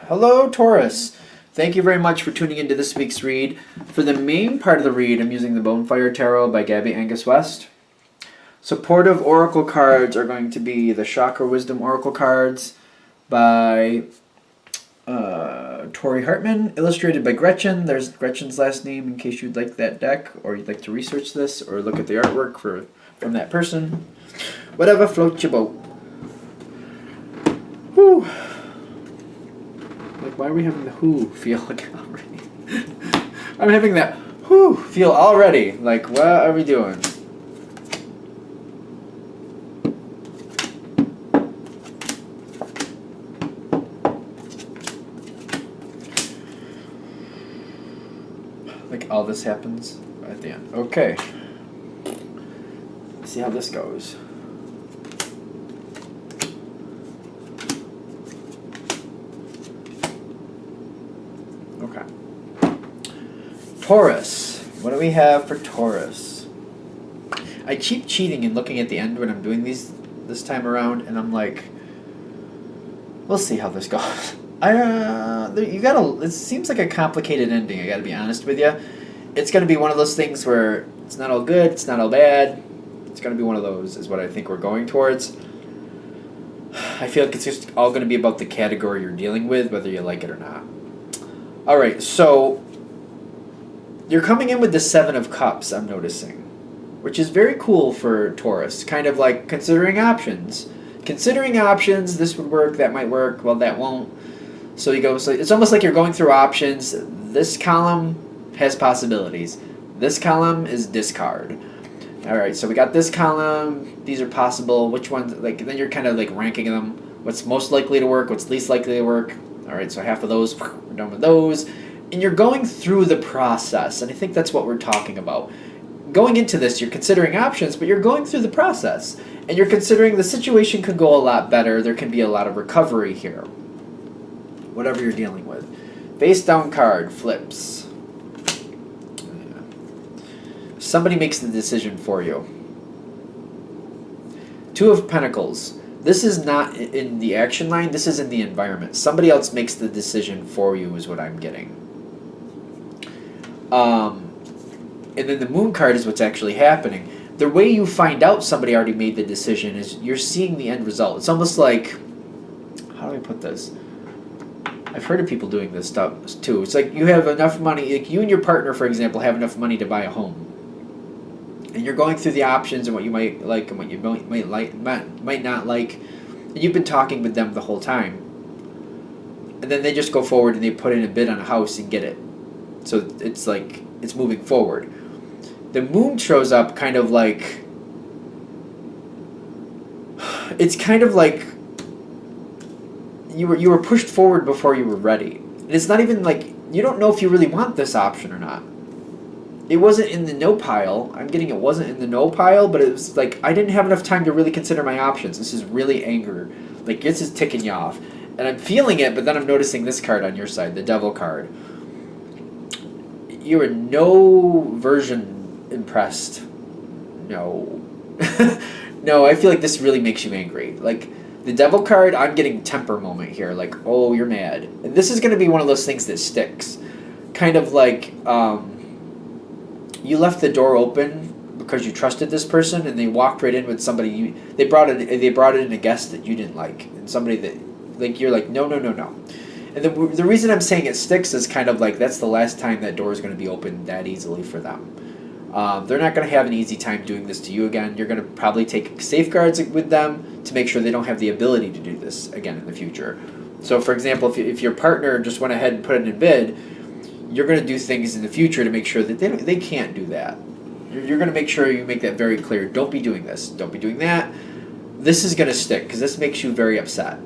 Hello, Taurus. Thank you very much for tuning into this week's read. For the main part of the read, I'm using the Bonefire Tarot by Gabby Angus West. Supportive Oracle cards are going to be the Chakra Wisdom Oracle cards by Tori Hartman, illustrated by Gretchen. There's Gretchen's last name in case you'd like that deck, or you'd like to research this, or look at the artwork from that person. Whatever floats your boat. Whew. Like, why are we having the who feel like already? I'm having that who feel already. Like, what are we doing? Like, all this happens at the end. Okay. Let's see how this goes. Okay. Taurus. What do we have for Taurus? I keep cheating and looking at the end when I'm doing these this time around, and I'm like, we'll see how this goes. It seems like a complicated ending, I gotta be honest with you. It's gonna be one of those things where it's not all good, it's not all bad. It's gonna be one of those, is what I think we're going towards. I feel like it's just all gonna be about the category you're dealing with, whether you like it or not. Alright, so you're coming in with the Seven of Cups, I'm noticing, which is very cool for Taurus. Kind of like considering options. Considering options, this would work, that might work, well, that won't. So you go, so it's almost like you're going through options. This column has possibilities. This column is discard. Alright, so we got this column, these are possible, which ones, like, then you're kind of like ranking them. What's most likely to work, what's least likely to work. Alright, so half of those, we're done with those. And you're going through the process, and I think that's what we're talking about. Going into this, you're considering options, but you're going through the process. And you're considering the situation could go a lot better. There can be a lot of recovery here. Whatever you're dealing with. Face down card, flips. Yeah. Somebody makes the decision for you. Two of Pentacles. This is not in the action line, this is in the environment. Somebody else makes the decision for you is what I'm getting. And then the Moon card is what's actually happening. The way you find out somebody already made the decision is you're seeing the end result. It's almost like, how do I put this? I've heard of people doing this stuff too. It's like you have enough money, like you and your partner, for example, have enough money to buy a home. And you're going through the options and what you might like and what you might not like. And you've been talking with them the whole time. And then they just go forward and they put in a bid on a house and get it. So it's like, it's moving forward. The Moon shows up kind of like, it's kind of like you were pushed forward before you were ready. And it's not even like, you don't know if you really want this option or not. It wasn't in the no pile. I'm getting it wasn't in the no pile, but it was like, I didn't have enough time to really consider my options. This is really anger. Like, this is ticking you off. And I'm feeling it, but then I'm noticing this card on your side, the Devil card. You are no version impressed. No. No, I feel like this really makes you angry. Like, the Devil card, I'm getting temper moment here. Like, oh, you're mad. And this is going to be one of those things that sticks. Kind of like, you left the door open because you trusted this person, and they walked right in with somebody they brought in a guest that you didn't like, and somebody that, like, you're like, no. And the reason I'm saying it sticks is kind of like that's the last time that door is going to be open that easily for them. They're not going to have an easy time doing this to you again. You're going to probably take safeguards with them to make sure they don't have the ability to do this again in the future. So, for example, if your partner just went ahead and put it in bid, you're going to do things in the future to make sure that they can't do that. You're going to make sure you make that very clear. Don't be doing this. Don't be doing that. This is going to stick because this makes you very upset.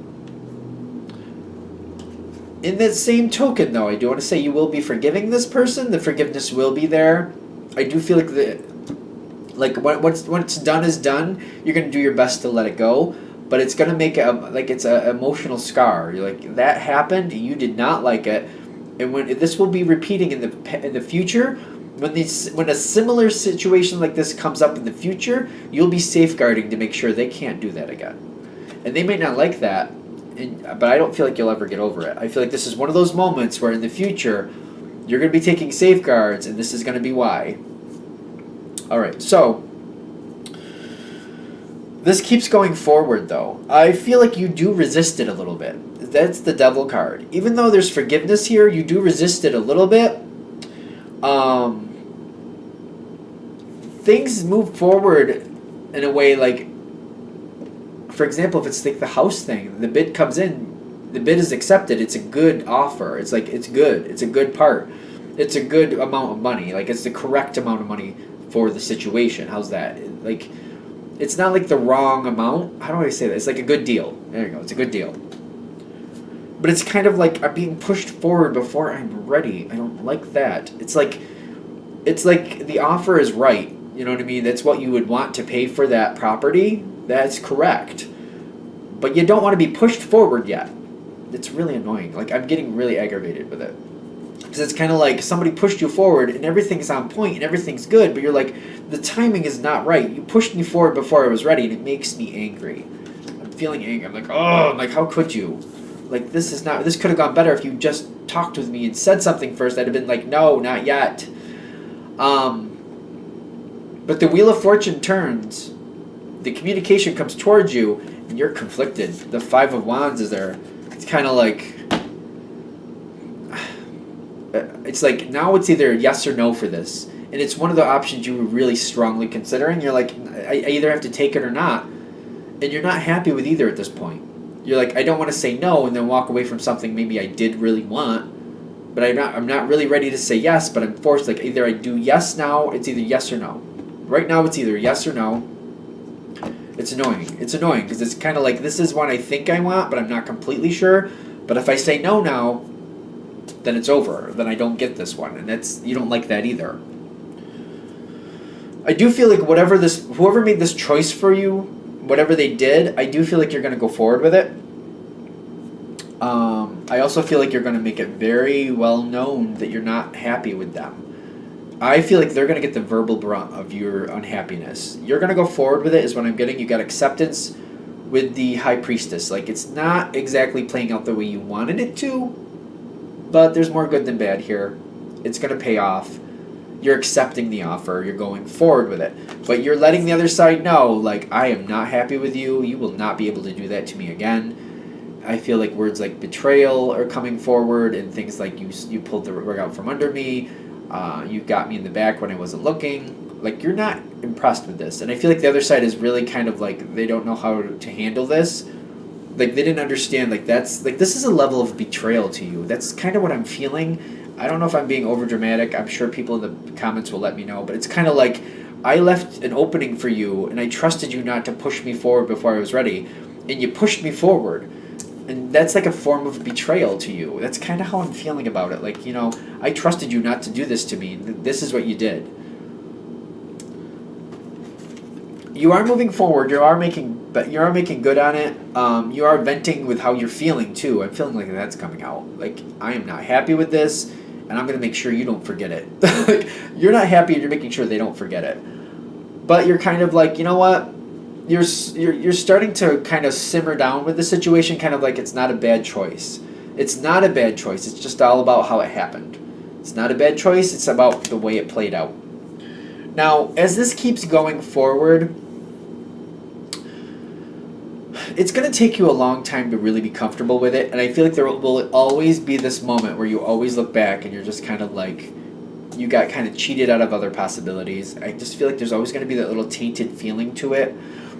In that same token, though, I do want to say you will be forgiving this person. The forgiveness will be there. I do feel like when it's done is done. You're going to do your best to let it go, but it's going to make it's an emotional scar. You're like, that happened. You did not like it, and when this will be repeating in the future. When a similar situation like this comes up in the future, you'll be safeguarding to make sure they can't do that again. And they may not like that, but I don't feel like you'll ever get over it. I feel like this is one of those moments where in the future, you're going to be taking safeguards, and this is going to be why. All right, so this keeps going forward, though. I feel like you do resist it a little bit. That's the devil card. Even though there's forgiveness here, you do resist it a little bit. Things move forward in a way like, for example, if it's like the house thing, the bid comes in, the bid is accepted, it's a good offer. It's like, it's good. It's a good part. It's a good amount of money. Like, it's the correct amount of money for the situation. How's that? Like, it's not like the wrong amount. How do I say that? It's like a good deal. There you go. It's a good deal. But it's kind of like I'm being pushed forward before I'm ready. I don't like that. It's like the offer is right. You know what I mean? That's what you would want to pay for that property. That's correct. But you don't want to be pushed forward yet. It's really annoying. Like, I'm getting really aggravated with it. Because it's kind of like somebody pushed you forward and everything's on point and everything's good, but you're like, the timing is not right. You pushed me forward before I was ready, and it makes me angry. I'm feeling angry. I'm like, oh, I'm like, how could you? Like, this could have gone better if you just talked with me and said something first. I'd have been like, no, not yet. But the Wheel of Fortune turns. The communication comes towards you, and you're conflicted. The Five of Wands is there. It's kind of like, it's like, now it's either yes or no for this. And it's one of the options you were really strongly considering. You're like, I either have to take it or not. And you're not happy with either at this point. You're like, I don't want to say no and then walk away from something maybe I did really want. But I'm not really ready to say yes, but I'm forced. Like, either I do yes now, it's either yes or no. Right now it's either yes or no. It's annoying. It's annoying because it's kind of like, this is one I think I want, but I'm not completely sure. But if I say no now, then it's over. Then I don't get this one. And you don't like that either. I do feel like whoever made this choice for you, whatever they did, I do feel like you're going to go forward with it. I also feel like you're going to make it very well known that you're not happy with them. I feel like they're going to get the verbal brunt of your unhappiness. You're going to go forward with it is what I'm getting. You got acceptance with the High Priestess. Like, it's not exactly playing out the way you wanted it to, but there's more good than bad here. It's going to pay off. You're accepting the offer. You're going forward with it. But you're letting the other side know, like, I am not happy with you. You will not be able to do that to me again. I feel like words like betrayal are coming forward, and things like you pulled the rug out from under me. You got me in the back when I wasn't looking. Like, you're not impressed with this. And I feel like the other side is really kind of like, they don't know how to handle this. Like, they didn't understand, like, this is a level of betrayal to you. That's kind of what I'm feeling. I don't know if I'm being over dramatic. I'm sure people in the comments will let me know. But it's kind of like, I left an opening for you, and I trusted you not to push me forward before I was ready. And you pushed me forward. And that's like a form of betrayal to you. That's kind of how I'm feeling about it. Like, I trusted you not to do this to me. This is what you did. You are moving forward. You are making good on it. You are venting with how you're feeling too. I'm feeling like that's coming out. Like, I am not happy with this, and I'm going to make sure you don't forget it. You're not happy, and you're making sure they don't forget it. But you're kind of like, you know what? You're starting to kind of simmer down with the situation, kind of like it's not a bad choice. It's not a bad choice. It's just all about how it happened. It's not a bad choice. It's about the way it played out. Now, as this keeps going forward, it's going to take you a long time to really be comfortable with it. And I feel like there will always be this moment where you always look back and you're just kind of like, you got kind of cheated out of other possibilities. I just feel like there's always going to be that little tainted feeling to it.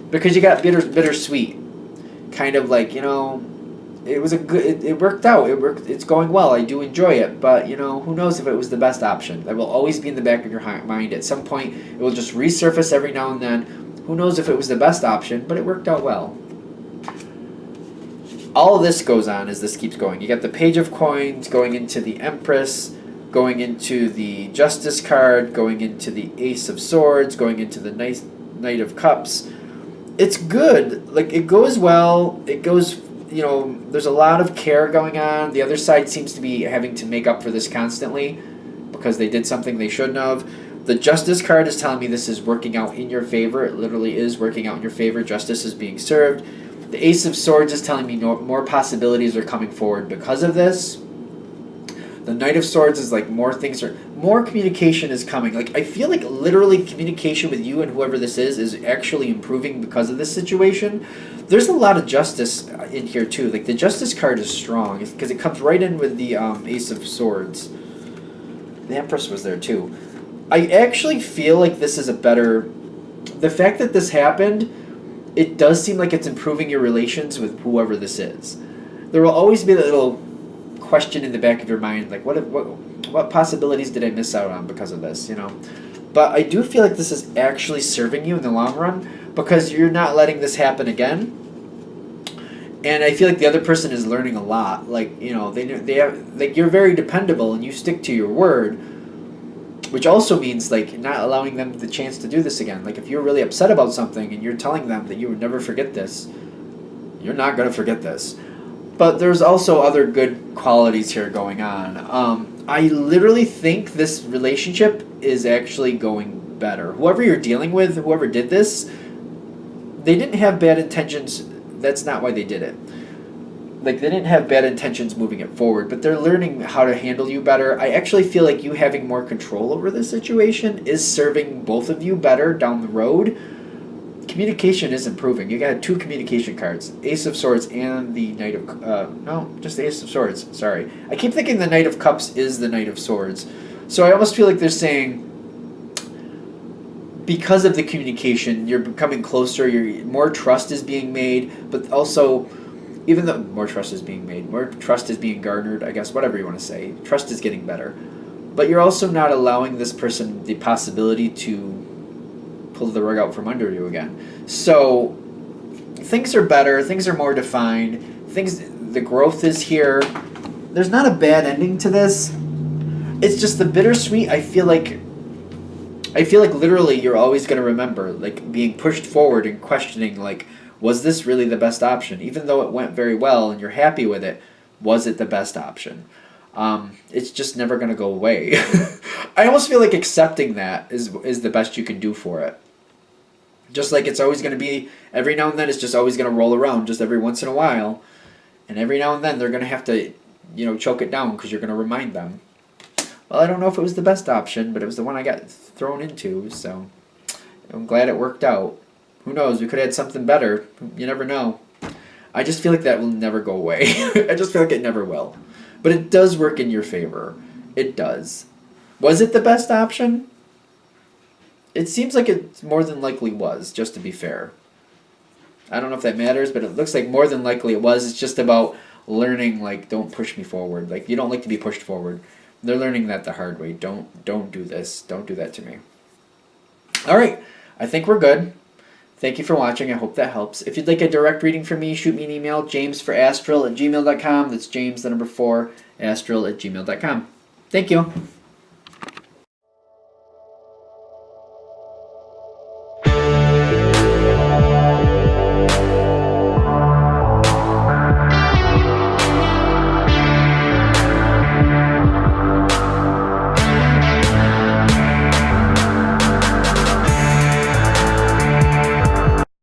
Because you got bittersweet, kind of like, it was it worked out. It's going well. I do enjoy it, but who knows if it was the best option? That will always be in the back of your mind. At some point, it will just resurface every now and then. Who knows if it was the best option? But it worked out well. All of this goes on as this keeps going. You got the Page of Coins going into the Empress, going into the Justice card, going into the Ace of Swords, going into the Knight of Cups. It's good. Like, it goes well. It goes, there's a lot of care going on. The other side seems to be having to make up for this constantly because they did something they shouldn't have. The Justice card is telling me this is working out in your favor. It literally is working out in your favor. Justice is being served. The Ace of Swords is telling me more possibilities are coming forward because of this. The Knight of Swords is like more communication is coming. Like, I feel like literally communication with you and whoever this is actually improving because of this situation. There's a lot of justice in here too. Like, the Justice card is strong because it comes right in with the Ace of Swords. The Empress was there too. I actually feel like this is a better... The fact that this happened, it does seem like it's improving your relations with whoever this is. There will always be that little question in the back of your mind, like, what possibilities did I miss out on because of this, you know? But I do feel like this is actually serving you in the long run because you're not letting this happen again. And I feel like the other person is learning a lot. Like, you know, they have, like, you're very dependable and you stick to your word, which also means, like, not allowing them the chance to do this again. Like, if you're really upset about something and you're telling them that you would never forget this, you're not going to forget this. But there's also other good qualities here going on. I literally think this relationship is actually going better. Whoever you're dealing with, whoever did this, they didn't have bad intentions. That's not why they did it. Like, they didn't have bad intentions moving it forward, but they're learning how to handle you better. I actually feel like you having more control over this situation is serving both of you better down the road. Communication is improving. You got 2 communication cards, Ace of Swords and the Knight of... no, just the Ace of Swords. Sorry. I keep thinking the Knight of Cups is the Knight of Swords. So I almost feel like they're saying, because of the communication, you're becoming closer, more trust is being made, but also, even though more trust is being made, more trust is being garnered, I guess, whatever you want to say. Trust is getting better. But you're also not allowing this person the possibility to pull the rug out from under you again. So things are better, things are more defined, the growth is here. There's not a bad ending to this. It's just the bittersweet. I feel like literally you're always going to remember, like, being pushed forward and questioning, like, was this really the best option? Even though it went very well and you're happy with it, was it the best option? It's just never going to go away. I almost feel like accepting that is the best you can do for it. Just like it's always going to be, every now and then it's just always going to roll around just every once in a while. And every now and then they're going to have to, you know, choke it down because you're going to remind them. Well, I don't know if it was the best option, but it was the one I got thrown into, so I'm glad it worked out. Who knows? We could have had something better. You never know. I just feel like that will never go away. I just feel like it never will. But it does work in your favor. It does. Was it the best option? It seems like it more than likely was, just to be fair. I don't know if that matters, but it looks like more than likely it was. It's just about learning, like, don't push me forward. Like, you don't like to be pushed forward. They're learning that the hard way. Don't do this. Don't do that to me. All right. I think we're good. Thank you for watching. I hope that helps. If you'd like a direct reading from me, shoot me an email, jamesforastral@gmail.com. That's James, the number 4, astral@gmail.com. Thank you.